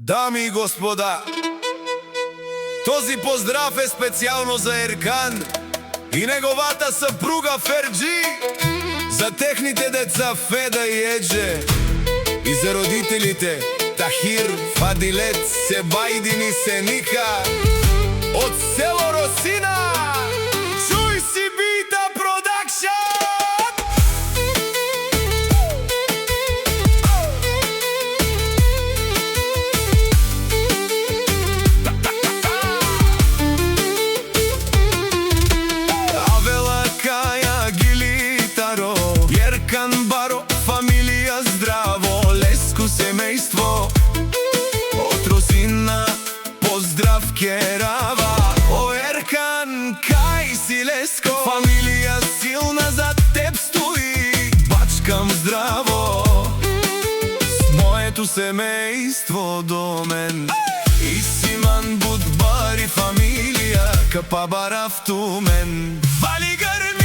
Дами и господа, този поздрав е специјално за Еркан и неговата съпруга Ферджи, за техните деца Феда и Едже и за родителите Тахир, Фадилет, Себайдин и Сеника од село Росина. Чуј си бита продакшн! Еркан Баро, фамилија здраво, леско семејство од Росина, поздрав керава. О Еркан, кај си леско, фамилија силна за теб стои, бачкам здраво с моето семејство до мен. И Симан Будбари фамилија, капа барав ту мен. Вали грми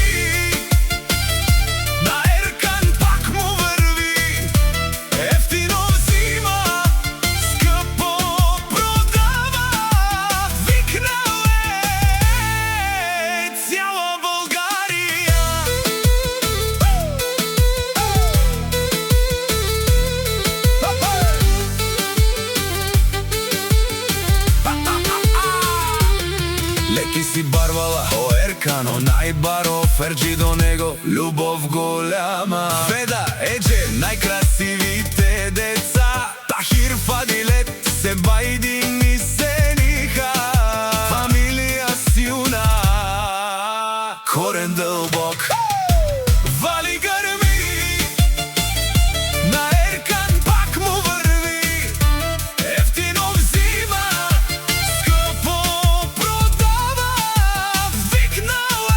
леки си барвала, о Еркано, најбаро, Ферджи до него, љубов голяма. Феда, Едже, најкрасивите деца, Тахир, Фадилет, Себайдин и Сениха. Фамилија силна, корен дълбок. Вали грми, на Еркан пак му върви, ефтино взима, скъпо продава, викнал е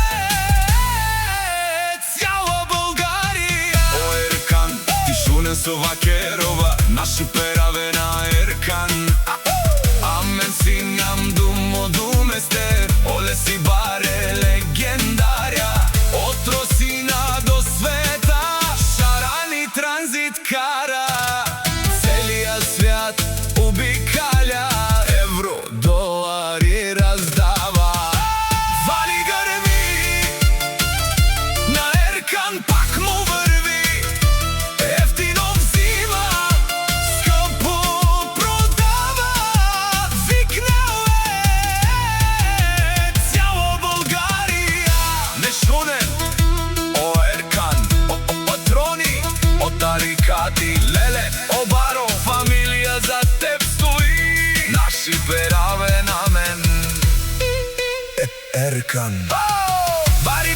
цяла България. О Еркан, ти шунен со вакерова, наши пераве на Еркан. Амен сингам думо думесте, оле си баре легендаря. От Росина до света, шарани транзит кара. Целият свят обикаля, евро, долари раздава. Вали грми, на Еркан пак му върви, ефтино взима, скъпо продава, викнал е цяла България. Нешунен, о Еркан, патрони, от тарикати, леле, о Баро, фамилија за теб стои, наши пераве на мен. Еркан. Бари